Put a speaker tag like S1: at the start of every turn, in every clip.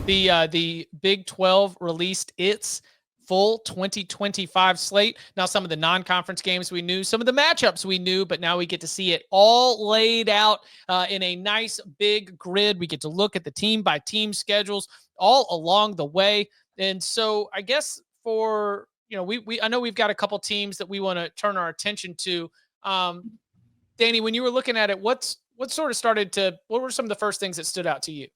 S1: The Big 12 released its full 2025 slate. Now, some of the non-conference games we knew, some of the matchups we knew, but now we get to see it all laid out in a nice big grid. We get to look at the team-by-team schedules all along the way. And so I guess for, I know we've got a couple teams that we want to turn our attention to. Danny, when you were looking at it, what were some of the first things that stood out to you?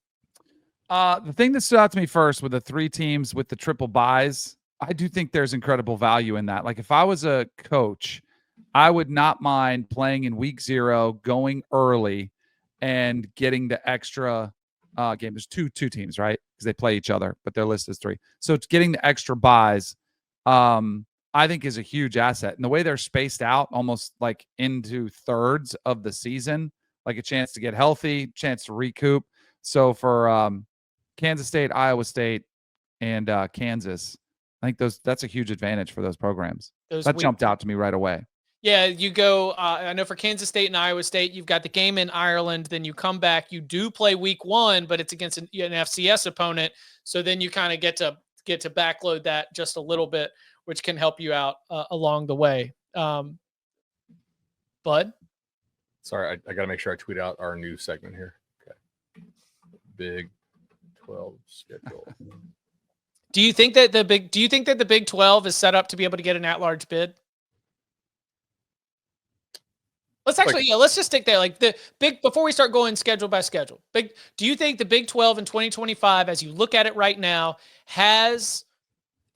S2: The thing that stood out to me first were the three teams with the triple buys. I do think there's incredible value in that. Like if I was a coach, I would not mind playing in week 0, going early and getting the extra game. There's two teams, right? Because they play each other, but their list is 3. So it's getting the extra buys, I think is a huge asset. And the way they're spaced out almost like into thirds of the season, like a chance to get healthy, chance to recoup. So for Kansas State, Iowa State, and Kansas, I think that's a huge advantage for those programs. That jumped out to me right away.
S1: Yeah, you go, I know for Kansas State and Iowa State, you've got the game in Ireland, then you come back, you do play week 1, but it's against an FCS opponent. So then you kind of get to backload that just a little bit, which can help you out along the way. Bud?
S3: Sorry, I got to make sure I tweet out our new segment here. Okay. Big 12 schedule.
S1: Do you think that the Big 12 is set up to be able to get an at-large bid? Let's just stick there. Like before we start going schedule by schedule. Do you think the Big 12 in 2025, as you look at it right now, has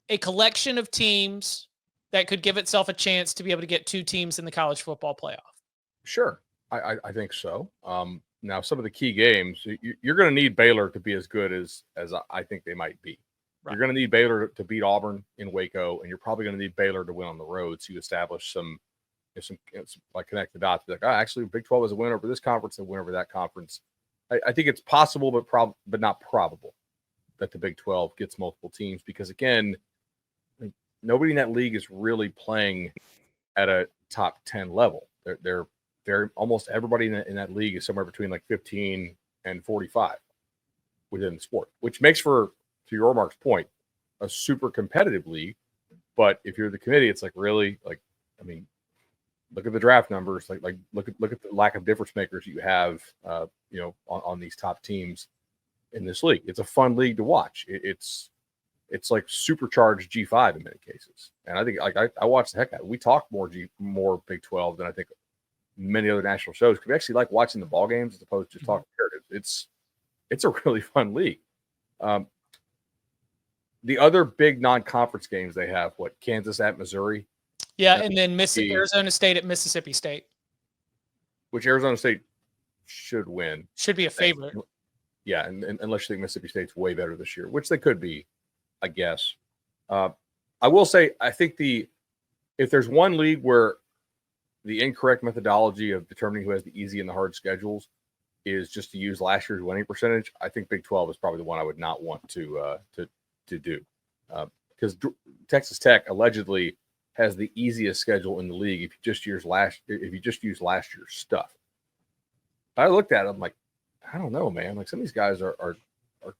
S1: a collection of teams that could give itself a chance to be able to get 2 teams in the college football playoff?
S3: Sure. I think so. Now, some of the key games, you're going to need Baylor to be as good as I think they might be. Right. You're going to need Baylor to beat Auburn in Waco, and you're probably going to need Baylor to win on the road. So you establish some like connect the dots. Be like, actually, Big 12 is a win over this conference and win over that conference. I think it's possible, but not probable that the Big 12 gets multiple teams because, again, nobody in that league is really playing at a top 10 level. They're almost everybody in that league is somewhere between like 15 and 45 within the sport, which makes for, to your Mark's point, a super competitive league. But if you're the committee, it's like really like, I mean, look at the draft numbers, like look at the lack of difference makers you have, on these top teams in this league. It's a fun league to watch. It's like supercharged G5 in many cases. And I think I watch the heck out of it. We talk more Big 12 than I think many other national shows. We actually like watching the ball games as opposed to just talking narratives. It's a really fun league. The other big non-conference games they have, Kansas at Missouri?
S1: Yeah, and then Arizona State at Mississippi State. Which
S3: Arizona State should win.
S1: Should be a favorite.
S3: Yeah, and unless you think Mississippi State's way better this year, which they could be, I guess. I will say, I think if there's one league where the incorrect methodology of determining who has the easy and the hard schedules is just to use last year's winning percentage, I think Big 12 is probably the one I would not want to do. Because Texas Tech allegedly has the easiest schedule in the league if you just use last year's stuff. I looked at it, I'm like, I don't know, man. Like some of these guys are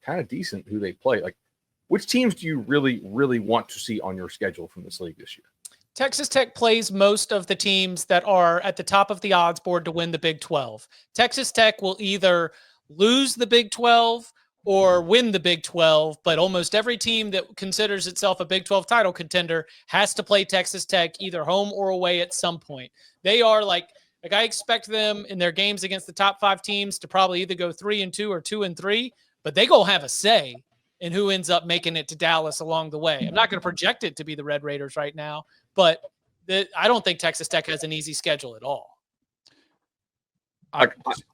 S3: kind of decent who they play. Like, which teams do you really, really want to see on your schedule from this league this year?
S1: Texas Tech plays most of the teams that are at the top of the odds board to win the Big 12. Texas Tech will either lose the Big 12 or win the Big 12, but almost every team that considers itself a Big 12 title contender has to play Texas Tech either home or away at some point. They are like I expect them in their games against the top 5 teams to probably either go 3-2 or 2-3, but they gonna have a say in who ends up making it to Dallas along the way. I'm not going to project it to be the Red Raiders right now, but I don't think Texas Tech has an easy schedule at all.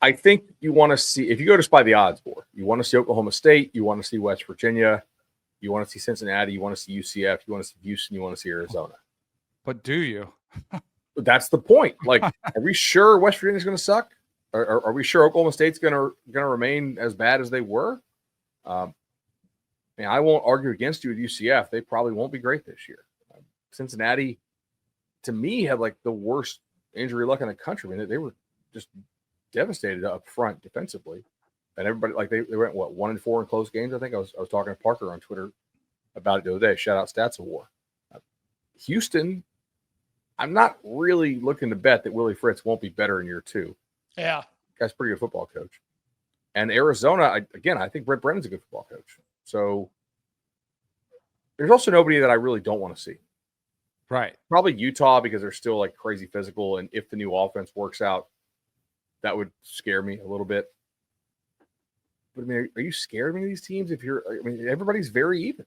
S3: I think you want to see, if you go just by the odds board, you want to see Oklahoma State, you want to see West Virginia, you want to see Cincinnati, you want to see UCF, you want to see Houston, you want to see Arizona.
S2: But do you?
S3: That's the point. Like, are we sure West Virginia's going to suck? Or are we sure Oklahoma State's going to remain as bad as they were? I won't argue against you with UCF. They probably won't be great this year. Cincinnati, to me, had like the worst injury luck in the country. I mean, they were just devastated up front defensively. And everybody, like they went, what, 1-4 in close games? I think I was talking to Parker on Twitter about it the other day. Shout out Stats of War. Houston, I'm not really looking to bet that Willie Fritz won't be better in year 2.
S1: Yeah.
S3: Guy's a pretty good football coach. And Arizona, I think Brett Brennan's a good football coach. So there's also nobody that I really don't want to see.
S2: Right.
S3: Probably Utah, because they're still like crazy physical. And if the new offense works out, that would scare me a little bit. But I mean, are you scared of any of these teams? Everybody's very even.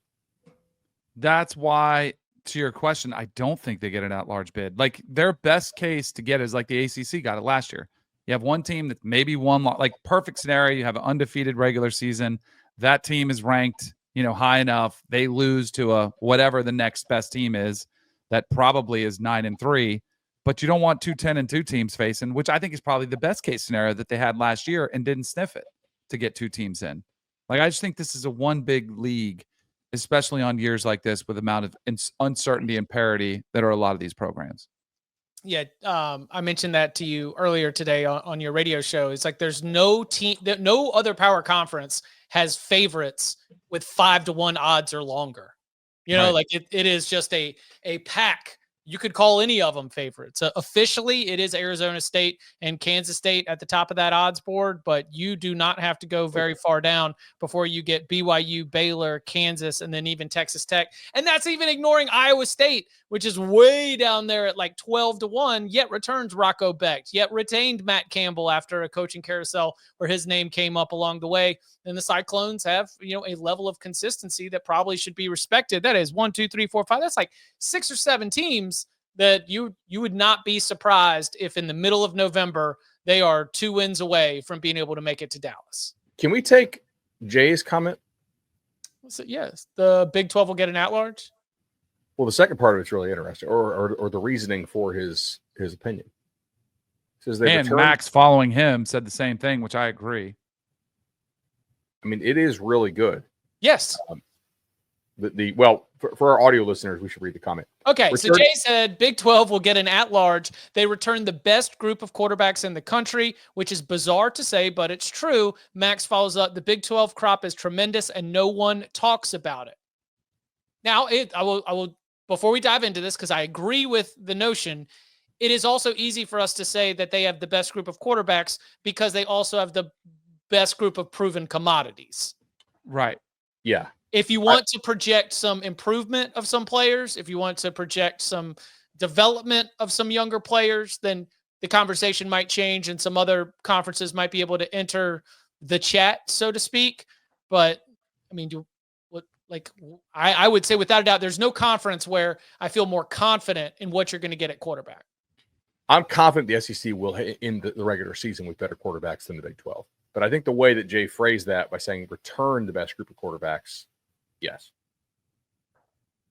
S2: That's why, to your question, I don't think they get an at-large bid. Like, their best case to get is like the ACC got it last year. You have one team that maybe like perfect scenario. You have an undefeated regular season. That team is ranked, high enough. They lose to a whatever the next best team is that probably is 9-3. But you don't want 2 10-2 teams facing, which I think is probably the best case scenario that they had last year and didn't sniff it to get 2 teams in. Like, I just think this is a one big league, especially on years like this with the amount of uncertainty and parity that are a lot of these programs.
S1: Yeah. I mentioned that to you earlier today on your radio show. It's like there's no team, no other power conference has favorites with 5-1 odds or longer.
S2: Right.
S1: Like it is just a pack. You could call any of them favorites. Officially, it is Arizona State and Kansas State at the top of that odds board, but you do not have to go very far down before you get BYU, Baylor, Kansas, and then even Texas Tech. And that's even ignoring Iowa State, which is way down there at like 12-1, yet returns Rocco Becht, yet retained Matt Campbell after a coaching carousel where his name came up along the way. And the Cyclones have, a level of consistency that probably should be respected. That is 1, 2, 3, 4, 5. That's like 6 or 7 teams that you would not be surprised if in the middle of November they are 2 wins away from being able to make it to Dallas.
S3: Can we take Jay's comment?
S1: So, yes, the Big 12 will get an at-large.
S3: Well, the second part of it's really interesting, or the reasoning for his opinion. Says
S2: Max following him said the same thing, which I agree.
S3: I mean, it is really good.
S1: Yes.
S3: For our audio listeners, we should read the comment.
S1: Okay, so Jay said Big 12 will get an at-large. They return the best group of quarterbacks in the country, which is bizarre to say, but it's true. Max follows up, the Big 12 crop is tremendous, and no one talks about it. Now, I will before we dive into this, because I agree with the notion, it is also easy for us to say that they have the best group of quarterbacks because they also have the best group of proven commodities.
S2: Right.
S3: Yeah.
S1: If you want to project some improvement of some players, if you want to project some development of some younger players, then the conversation might change and some other conferences might be able to enter the chat, so to speak. But I mean, I would say without a doubt, there's no conference where I feel more confident in what you're going to get at quarterback.
S3: I'm confident the SEC will end the regular season with better quarterbacks than the Big 12. But I think the way that Jay phrased that by saying return the best group of quarterbacks, yes.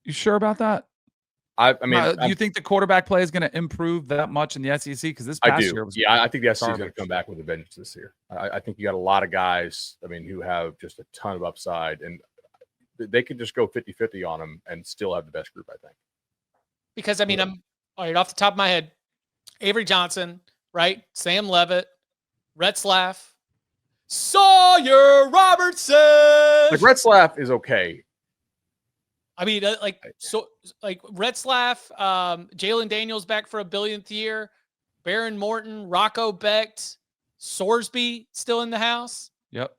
S2: You sure about that?
S3: I mean,
S2: do you think the quarterback play is going to improve that much in the SEC? Because this past year was
S3: I think the SEC is going to come back with a vengeance this year. I think you got a lot of guys, who have just a ton of upside, and they could just go 50-50 on them and still have the best group, I think.
S1: Because, I'm all right, off the top of my head, Avery Johnson, right? Sam Levitt, Retzlaff, Sawyer Robertson.
S3: Like Retzlaff is okay.
S1: I mean, Retzlaff, Jalen Daniels back for a billionth year, Baron Morton, Rocco Becht, Sorsby still in the house.
S2: Yep.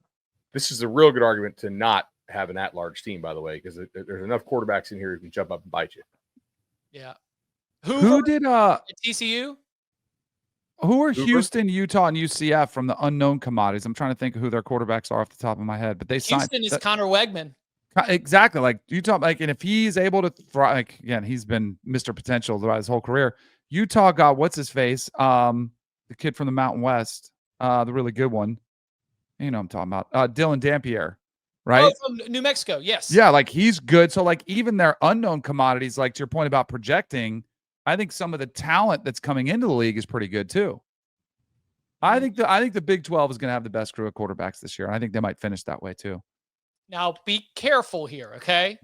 S3: This is a real good argument to not have an at-large team, by the way, because there's enough quarterbacks in here who can jump up and bite you.
S1: Yeah.
S2: Who did
S1: TCU?
S2: Who are Houston, Utah, and UCF from the unknown commodities? I'm trying to think of who their quarterbacks are off the top of my head, but they signed.
S1: Houston is Connor Wegman.
S2: Exactly. Like Utah, and if he's able to thrive, again, he's been Mr. Potential throughout his whole career. Utah got what's his face? The kid from the Mountain West, the really good one. You know what I'm talking about. Dylan Dampier, right?
S1: Oh, from New Mexico, yes.
S2: Yeah, like he's good. So like even their unknown commodities, like to your point about projecting, I think some of the talent that's coming into the league is pretty good too. I think the Big 12 is going to have the best crew of quarterbacks this year. I think they might finish that way too.
S1: Now be careful here, okay?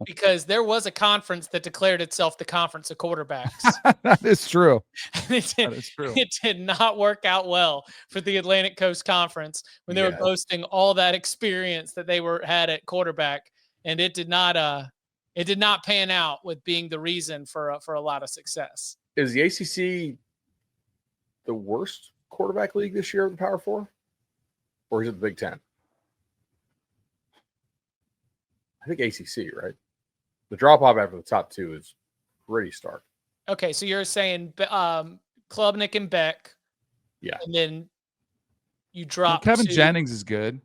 S1: Because there was a conference that declared itself the conference of quarterbacks.
S2: That is true.
S1: That
S2: is true.
S1: It did not work out well for the Atlantic Coast Conference when they were boasting all that experience that they had at quarterback, and it did not pan out with being the reason for a lot of success.
S3: Is the ACC the worst quarterback league this year of the Power Four, or is it the Big Ten? I think ACC, right? The drop off after the top two is pretty stark.
S1: Okay, so you're saying Klubnik and Beck, and then you drop.
S2: Kevin Jennings is good.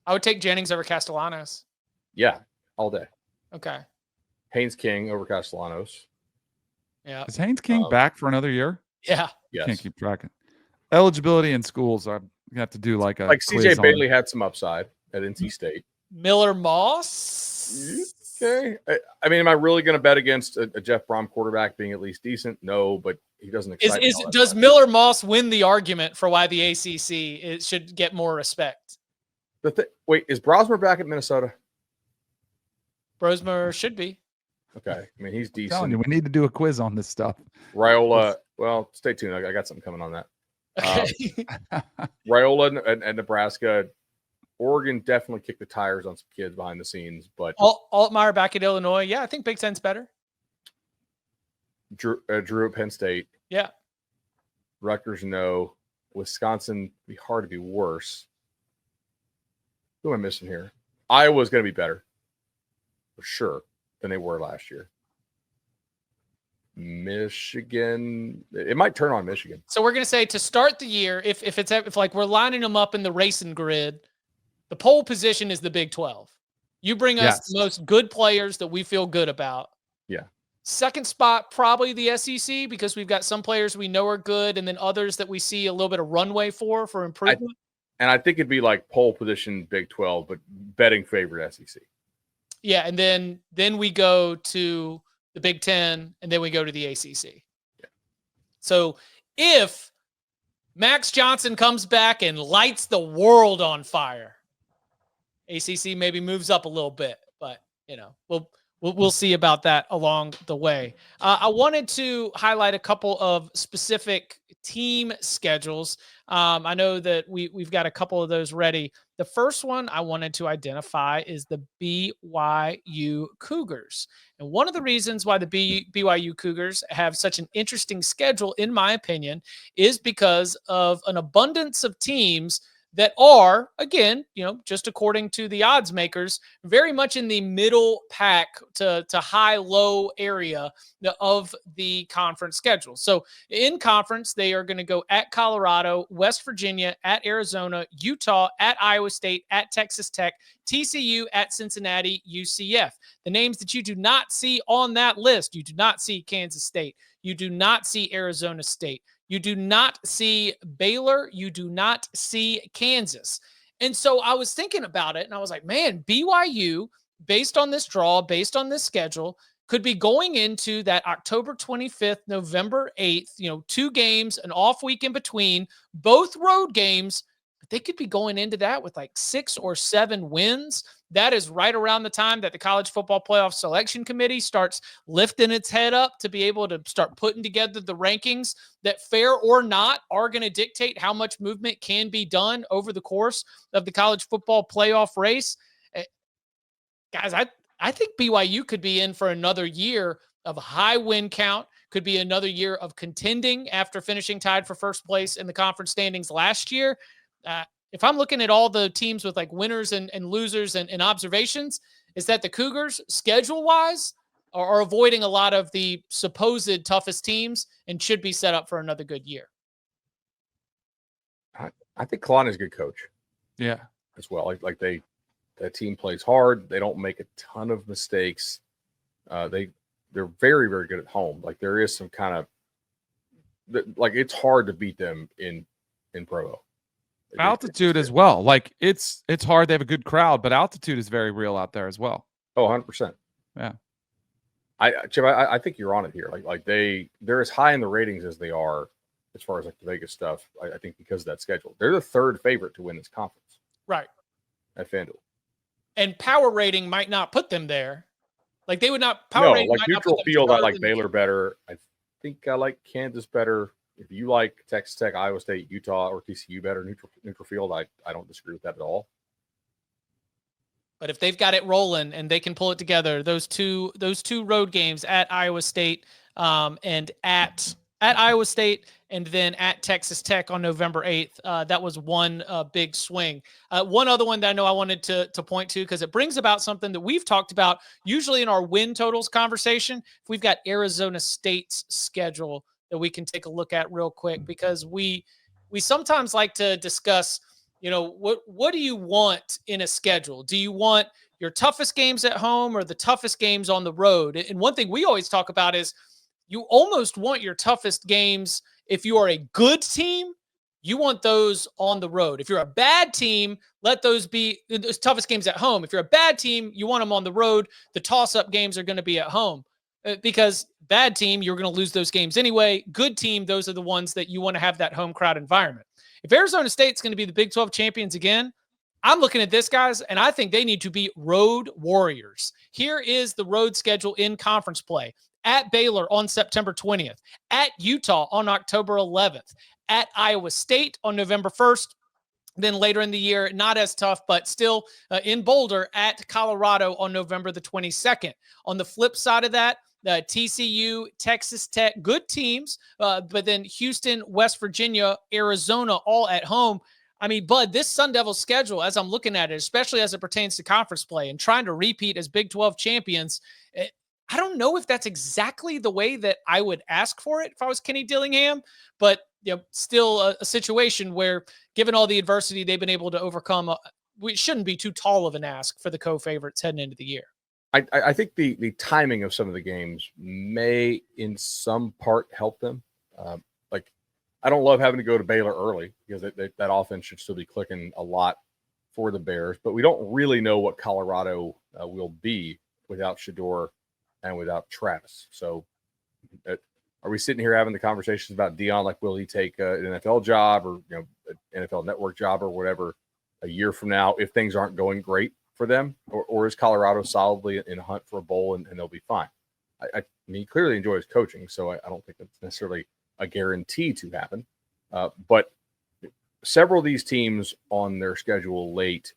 S1: I would take Jennings over Castellanos.
S3: Yeah, all day.
S1: Okay.
S3: Haynes King over Castellanos.
S1: Yeah.
S2: Is Haynes King back for another year?
S1: Yeah.
S3: Yes.
S2: Can't keep track. Eligibility in schools. I have to do like
S3: CJ Bailey had some upside at NC State.
S1: Miller Moss.
S3: Okay. I mean, am I really going to bet against a Jeff Brom quarterback being at least decent? No, but he doesn't excite me.
S1: Does Miller Moss win the argument for why the ACC should get more respect?
S3: Wait, is Brosmer back at Minnesota?
S1: Brosmer should be.
S3: Okay. I mean, he's decent.
S2: I'm telling you, we need to do a quiz on this stuff.
S3: Raiola. Well, stay tuned. I got something coming on that.
S1: Okay.
S3: Raiola and Nebraska. Oregon definitely kicked the tires on some kids behind the scenes, but
S1: Altmaier back at Illinois. Yeah, I think Big Ten's better.
S3: Drew at Penn State.
S1: Yeah.
S3: Rutgers, no. Wisconsin, be hard to be worse. Who am I missing here? Iowa's going to be better for sure than they were last year. Michigan, it might turn on Michigan.
S1: So we're going to say to start the year, if like we're lining them up in the racing grid, the pole position is the Big 12. You bring us the most good players that we feel good about.
S3: Yeah.
S1: Second spot, probably the SEC, because we've got some players we know are good and then others that we see a little bit of runway for improvement.
S3: I think it'd be like pole position Big 12, but betting favorite SEC.
S1: Yeah, and then we go to the Big 10, and then we go to the ACC.
S3: Yeah.
S1: So if Max Johnson comes back and lights the world on fire, ACC maybe moves up a little bit, but we'll see about that along the way. I wanted to highlight a couple of specific team schedules. I know that we've got a couple of those ready. The first one I wanted to identify is the BYU Cougars. And one of the reasons why the BYU Cougars have such an interesting schedule, in my opinion, is because of an abundance of teams that are, again, just according to the odds makers, very much in the middle pack to high-low area of the conference schedule. So in conference, they are going to go at Colorado, West Virginia, at Arizona, Utah, at Iowa State, at Texas Tech, TCU, at Cincinnati, UCF. The names that you do not see on that list, you do not see Kansas State. You do not see Arizona State. You do not see Baylor. You do not see Kansas. And so I was thinking about it, and I was like, man, BYU, based on this draw, based on this schedule, could be going into that October 25th, November 8th, 2 games, an off week in between, both road games. They could be going into that with like 6 or 7 wins. That is right around the time that the College Football Playoff Selection Committee starts lifting its head up to be able to start putting together the rankings that, fair or not, are going to dictate how much movement can be done over the course of the college football playoff race. Guys, I think BYU could be in for another year of high win count, could be another year of contending after finishing tied for first place in the conference standings last year. If I'm looking at all the teams with like winners and losers and observations, is that the Cougars, schedule-wise, are avoiding a lot of the supposed toughest teams and should be set up for another good year.
S3: I think Kalani is a good coach.
S2: Yeah.
S3: As well. That team plays hard. They don't make a ton of mistakes. They're very, very good at home. Like there is some kind of it's hard to beat them in Provo.
S2: Altitude as well. Like it's hard. They have a good crowd, but altitude is very real out there as well.
S3: Oh, 100%.
S2: Yeah.
S3: Chip, I think you're on it here. Like they're as high in the ratings as they are as far as like the Vegas stuff. I think because of that schedule, they're the third favorite to win this conference.
S1: Right.
S3: At FanDuel.
S1: and power rating might not put them there. Like they would not
S3: No,
S1: rating
S3: like
S1: might not
S3: neutral
S1: put them
S3: field, I
S1: further
S3: like
S1: than-
S3: Baylor better. I think I like Kansas better. If you like Texas Tech, Iowa State, Utah, or TCU better, neutral field, I don't disagree with that at all.
S1: But if they've got it rolling and they can pull it together, those two road games at Iowa State and at Iowa State and then at Texas Tech on November 8th, that was one big swing. One other one that I know I wanted to point to because it brings about something that we've talked about usually in our win totals conversation. If we've got Arizona State's schedule that we can take a look at real quick because we sometimes like to discuss – what do you want in a schedule? Do you want your toughest games at home or the toughest games on the road? And one thing we always talk about is you almost want your toughest games. If you are a good team, you want those on the road. If you're a bad team, let those be those toughest games at home. If you're a bad team, you want them on the road. The toss-up games are going to be at home because bad team, you're going to lose those games anyway. Good team, those are the ones that you want to have that home crowd environment. If Arizona State's going to be the Big 12 champions again, I'm looking at this, guys, and I think they need to be road warriors. Here is the road schedule in conference play. At Baylor on September 20th. At Utah on October 11th. At Iowa State on November 1st. Then later in the year, not as tough, but still in Boulder at Colorado on November the 22nd. On the flip side of that, TCU, Texas Tech, good teams, but then Houston, West Virginia, Arizona, all at home. I mean, Bud, this Sun Devil schedule, as I'm looking at it, especially as it pertains to conference play and trying to repeat as Big 12 champions, I don't know if that's exactly the way that I would ask for it if I was Kenny Dillingham, but still a situation where, given all the adversity they've been able to overcome, it shouldn't be too tall of an ask for the co-favorites heading into the year.
S3: I think the timing of some of the games may, in some part, help them. Like, I don't love having to go to Baylor early because that offense should still be clicking a lot for the Bears. But we don't really know what Colorado will be without Shedeur and without Travis. So, are we sitting here having the conversations about Dion? Like, will he take an NFL job or an NFL Network job or whatever a year from now if things aren't going great for them, or is Colorado solidly in a hunt for a bowl and they'll be fine? I mean, he clearly enjoys coaching, so I don't think that's necessarily a guarantee to happen. But several of these teams on their schedule late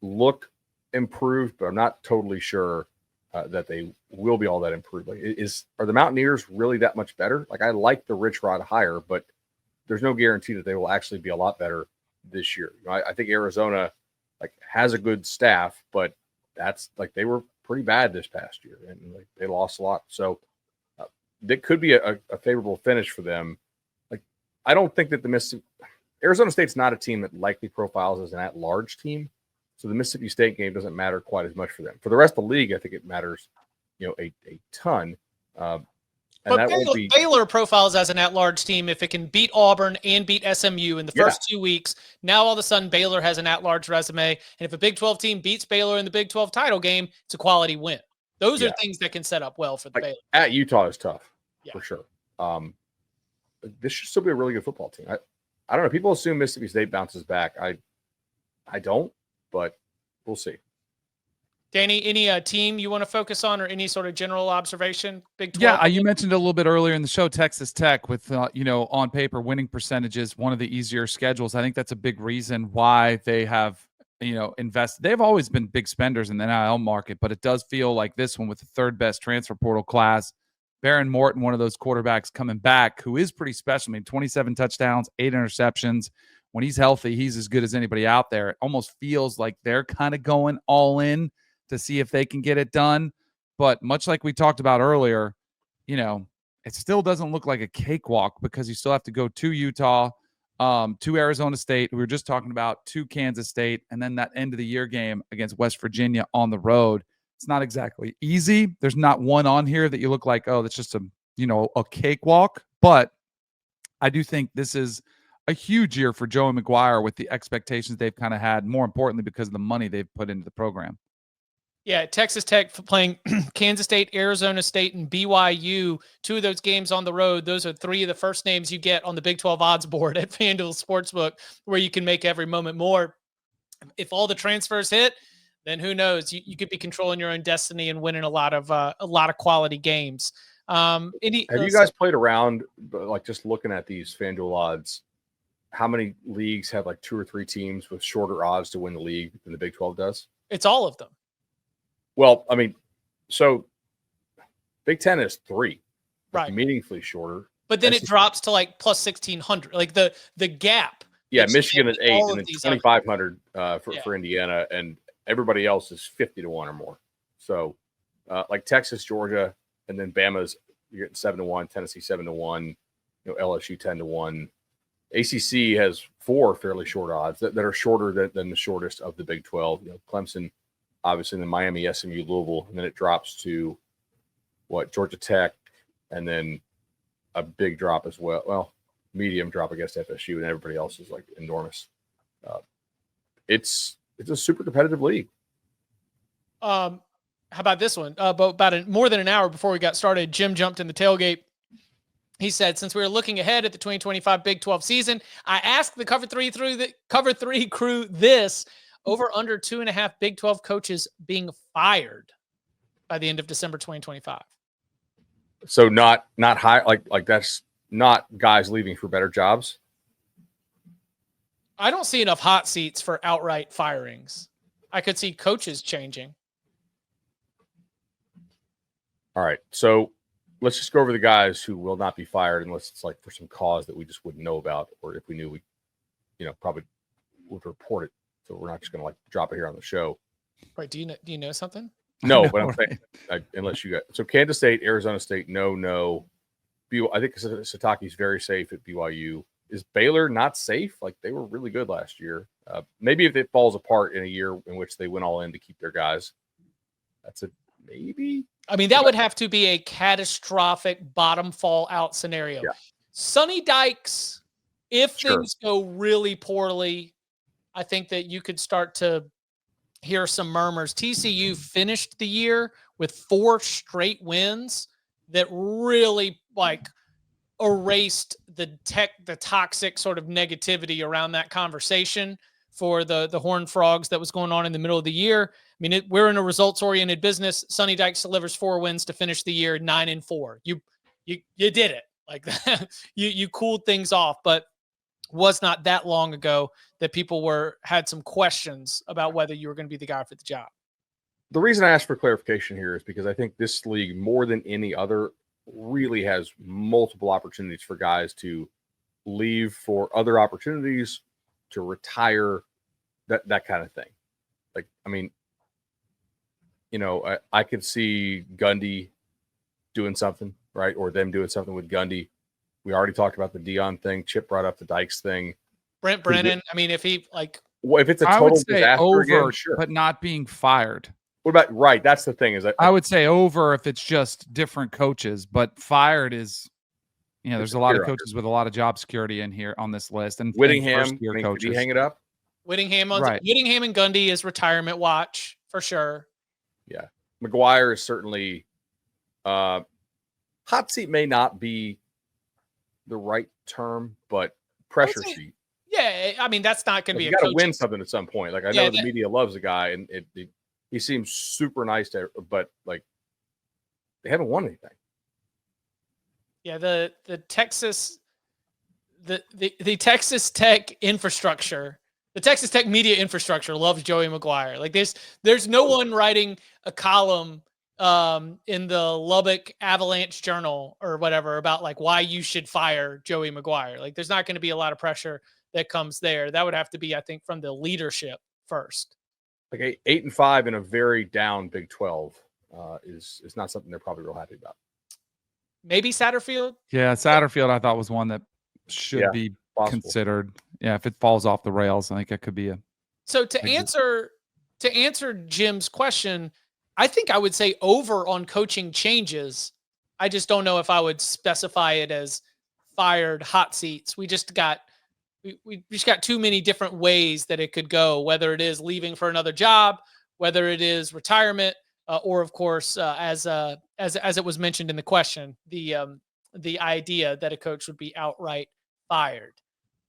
S3: look improved, but I'm not totally sure that they will be all that improved. Like, are the Mountaineers really that much better? Like, I like the Rich Rod hire, but there's no guarantee that they will actually be a lot better this year. I think Arizona has a good staff, but that's they were pretty bad this past year and they lost a lot. So that could be a favorable finish for them. I don't think that Arizona State's not a team that likely profiles as an at-large team. So the Mississippi State game doesn't matter quite as much for them. For the rest of the league, I think it matters, a ton.
S1: But Baylor profiles as an at-large team if it can beat Auburn and beat SMU in the first 2 weeks. Now all of a sudden Baylor has an at-large resume, and if a Big 12 team beats Baylor in the Big 12 title game, it's a quality win. Those are things that can set up well for the Baylor.
S3: At Utah is tough for sure. This should still be a really good football team. I don't know. People assume Mississippi State bounces back. I don't, but we'll see.
S1: Danny, any team you want to focus on or any sort of general observation? Big 12?
S2: Yeah, you mentioned a little bit earlier in the show, Texas Tech with, on paper, winning percentages, one of the easier schedules. I think that's a big reason why they have, invested. They've always been big spenders in the NIL market, but it does feel like this one with the third best transfer portal class. Baron Morton, one of those quarterbacks coming back, who is pretty special. I mean, 27 touchdowns, 8 interceptions. When he's healthy, he's as good as anybody out there. It almost feels like they're kind of going all in to see if they can get it done. But much like we talked about earlier, it still doesn't look like a cakewalk because you still have to go to Utah, to Arizona State. We were just talking about to Kansas State, and then that end of the year game against West Virginia on the road. It's not exactly easy. There's not one on here that you look like, oh, that's just a cakewalk. But I do think this is a huge year for Joey McGuire with the expectations they've kind of had, more importantly, because of the money they've put into the program.
S1: Yeah, Texas Tech playing Kansas State, Arizona State, and BYU. 2 of those games on the road. Those are 3 of the first names you get on the Big 12 odds board at FanDuel Sportsbook, where you can make every moment more. If all the transfers hit, then who knows? You could be controlling your own destiny and winning a lot of quality games.
S3: Have you guys played around, like just looking at these FanDuel odds? How many leagues have like 2 or 3 teams with shorter odds to win the league than the Big 12 does?
S1: It's all of them.
S3: Well, I mean, so Big 10 is 3,
S1: right?
S3: Meaningfully shorter.
S1: But then it drops to like plus 1,600, like the gap.
S3: Yeah, Michigan is 8, and then 2,500 for Indiana, and everybody else is 50 to 1 or more. So, like Texas, Georgia, and then Bama's you're getting 7 to 1, Tennessee 7 to 1, LSU 10 to 1. ACC has 4 fairly short odds that are shorter than the shortest of the Big 12. Clemson, obviously, and then Miami, SMU, Louisville, and then it drops to Georgia Tech, and then a big drop as well. Well, medium drop against FSU, and everybody else is like enormous. It's a super competitive league.
S1: How about this one? More than an hour before we got started, Jim jumped in the tailgate. He said, since we were looking ahead at the 2025 Big 12 season, I asked the Cover 3 crew this: over under 2.5 Big 12 coaches being fired by the end of December 2025.
S3: So not high, like that's not guys leaving for better jobs.
S1: I don't see enough hot seats for outright firings. I could see coaches changing.
S3: All right. So let's just go over the guys who will not be fired unless it's like for some cause that we just wouldn't know about, or if we knew, we, probably would report it. So we're not just going to like drop it here on the show.
S1: Right. Do you know something?
S3: No, but I'm saying, unless you got, so Kansas State, Arizona State, no. I think Sataki's very safe at BYU. Is Baylor not safe? Like, they were really good last year. Maybe if it falls apart in a year in which they went all in to keep their guys, that's a maybe.
S1: I mean, that would have to be a catastrophic bottom fall out scenario.
S3: Yeah.
S1: Sonny Dykes, if things go really poorly, I think that you could start to hear some murmurs. TCU finished the year with 4 straight wins that really erased the toxic sort of negativity around that conversation for the Horned Frogs that was going on in the middle of the year. I mean, we're in a results-oriented business. Sonny Dykes delivers 4 wins to finish the year 9-4. You did it like that. You cooled things off, but was not that long ago that people had some questions about whether you were going to be the guy for the job.
S3: The reason I asked for clarification here is because I think this league, more than any other, really has multiple opportunities for guys to leave for other opportunities, to retire, that kind of thing. Like, I mean, I could see Gundy doing something, right? Or them doing something with Gundy. We already talked about the Dion thing. Chip brought up the Dykes thing.
S1: Brent Brennan. I mean, if he
S3: if it's a total disaster
S2: over,
S3: again, sure.
S2: But not being fired.
S3: What about right? That's the thing.
S2: I would say over if it's just different coaches, but fired is, there's a lot of coaches with a lot of job security in here on this list. And
S3: Whittingham, did he hang it up?
S1: Whittingham and Gundy is retirement watch for sure.
S3: Yeah, McGuire is certainly hot seat. May not be the right term, but pressure seat.
S1: Yeah, I mean, that's not going to be.
S3: You got to win something at some point. Like, I know the media loves the guy, and he seems super nice but like, they haven't won anything.
S1: Yeah, the Texas Tech infrastructure, the Texas Tech media infrastructure loves Joey McGuire. Like, there's no one writing a column in the Lubbock Avalanche Journal or whatever about like why you should fire Joey McGuire. Like, there's not going to be a lot of pressure that comes there. That would have to be, I think, from the leadership first.
S3: Like 8-5 in a very down Big 12 is not something they're probably real happy about.
S1: Maybe Satterfield.
S2: Yeah, Satterfield I thought was one that should be considered. Yeah, if it falls off the rails, I think it could be a.
S1: So to answer Jim's question, I think I would say over on coaching changes. I just don't know if I would specify it as fired, hot seats. We just got too many different ways that it could go, whether it is leaving for another job, whether it is retirement, or of course, as it was mentioned in the question, the idea that a coach would be outright fired.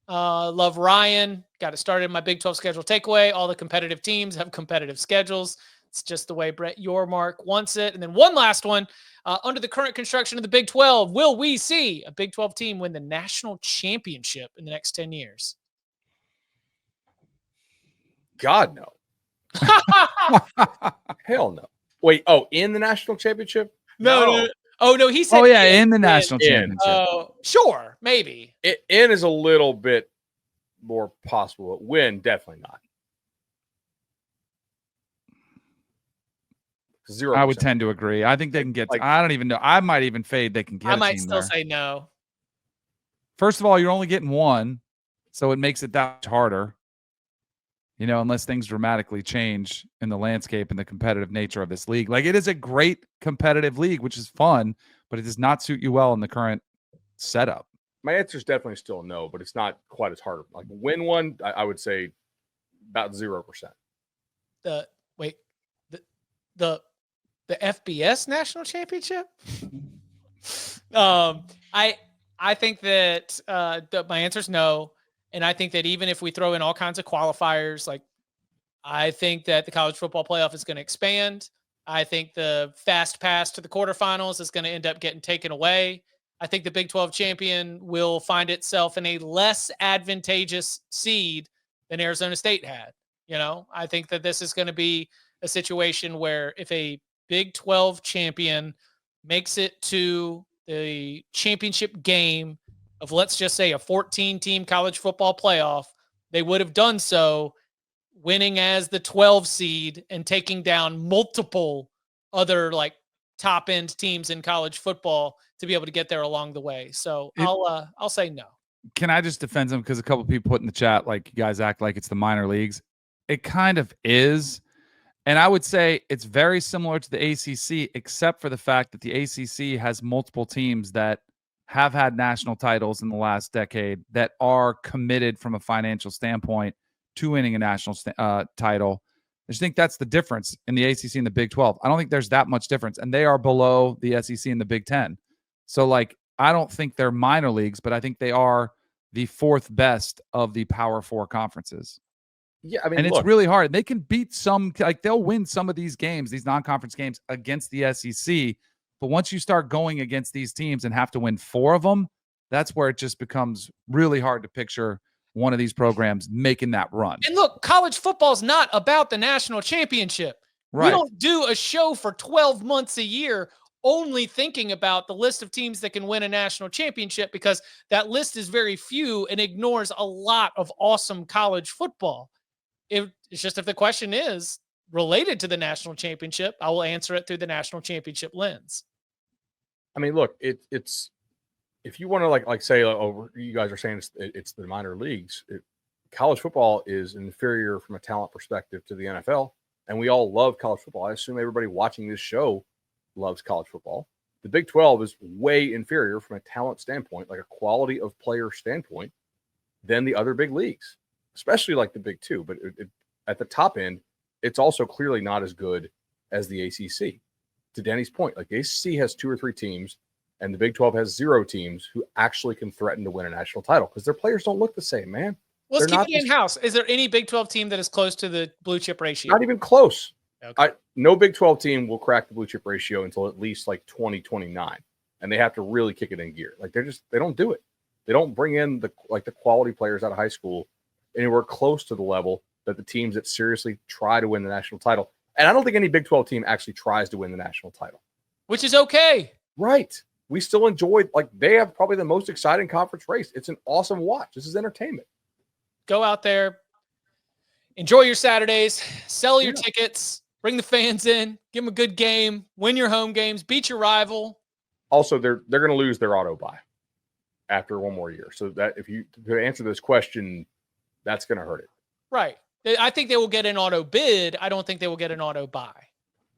S1: Love Ryan. Got it started in my Big 12 schedule takeaway. All the competitive teams have competitive schedules. It's just the way Brett Yormark wants it. And then one last one. Under the current construction of the Big 12, will we see a Big 12 team win the national championship in the next 10 years?
S3: God, no. Hell no. Wait, in the national championship?
S1: No. Oh, no, he said
S2: oh, yeah, in the national
S3: in.
S2: championship.
S1: Oh, sure, maybe.
S3: In is a little bit more possible. Win, definitely not. 0%.
S2: I would tend to agree. I think they can get I don't even know. I might even fade they can get
S1: I
S2: a
S1: might
S2: team
S1: still
S2: there.
S1: say no.
S2: First of all, you're only getting one, so it makes it that much harder. Unless things dramatically change in the landscape and the competitive nature of this league. Like, it is a great competitive league, which is fun, but it does not suit you well in the current setup.
S3: My answer is definitely still no, but it's not quite as hard. Like, win one, I would say about 0%.
S1: The FBS national championship? I think that my answer is no. And I think that even if we throw in all kinds of qualifiers, like, I think that the college football playoff is going to expand. I think the fast pass to the quarterfinals is going to end up getting taken away. I think the Big 12 champion will find itself in a less advantageous seed than Arizona State had. I think that this is going to be a situation where if a Big 12 champion makes it to the championship game of, let's just say, a 14-team college football playoff, they would have done so winning as the 12 seed and taking down multiple other top-end teams in college football to be able to get there along the way. So I'll say no.
S2: Can I just defend them? Because a couple of people put in the chat, like, you guys act like it's the minor leagues. It kind of is. And I would say it's very similar to the ACC, except for the fact that the ACC has multiple teams that have had national titles in the last decade that are committed from a financial standpoint to winning a national title. I just think that's the difference in the ACC and the Big 12. I don't think there's that much difference, and they are below the SEC and the Big 10. So, I don't think they're minor leagues, but I think they are the fourth best of the Power Four conferences.
S3: Yeah, I mean,
S2: and it's really hard. They can beat they'll win some of these games, these non-conference games against the SEC. But once you start going against these teams and have to win 4 of them, that's where it just becomes really hard to picture one of these programs making that run.
S1: And look, college football is not about the national championship.
S2: Right.
S1: We don't do a show for 12 months a year only thinking about the list of teams that can win a national championship, because that list is very few and ignores a lot of awesome college football. It's just, if the question is related to the national championship, I will answer it through the national championship lens.
S3: I mean, look, it's if you want to say, you guys are saying it's the minor leagues. College football is inferior from a talent perspective to the NFL, and we all love college football. I assume everybody watching this show loves college football. The Big 12 is way inferior from a talent standpoint, like a quality of player standpoint, than the other big leagues, especially like the Big 2. But at the top end, it's also clearly not as good as the ACC. To Danny's point, the ACC has 2 or 3 teams, and the Big 12 has 0 teams who actually can threaten to win a national title because their players don't look the same, man.
S1: Let's keep it in-house. Is there any Big 12 team that is close to the blue chip ratio?
S3: Not even close.
S1: Okay.
S3: No Big 12 team will crack the blue chip ratio until at least 2029, and they have to really kick it in gear. They don't do it. They don't bring in the quality players out of high school anywhere close to the level that the teams that seriously try to win the national title. And I don't think any Big 12 team actually tries to win the national title.
S1: Which is okay.
S3: Right. We still enjoy, they have probably the most exciting conference race. It's an awesome watch. This is entertainment.
S1: Go out there, enjoy your Saturdays, sell your tickets, bring the fans in, give them a good game, win your home games, beat your rival.
S3: Also, they're going to lose their auto buy after one more year. So that to answer this question, that's going to hurt it.
S1: Right. I think they will get an auto bid. I don't think they will get an auto buy.